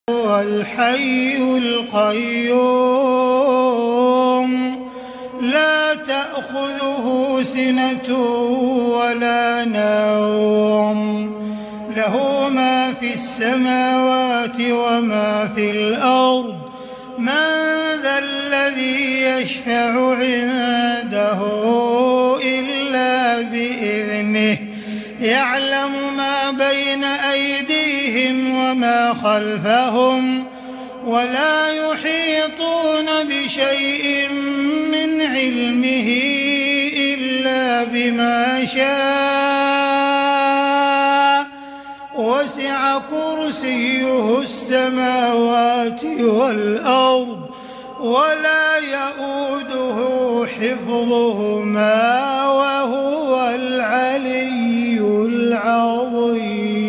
هو الحي القيوم لا تأخذه سنة ولا نوم له ما في السماوات وما في الأرض من ذا الذي يشفع عنده إلا بإذنه يعلم ما بين أيديهم وما خلفهم ولا يحيطون بشيء من علمه إلا بما شاء وسع كرسيه السماوات والأرض ولا يؤوده حفظهما وهو العلي العظيم.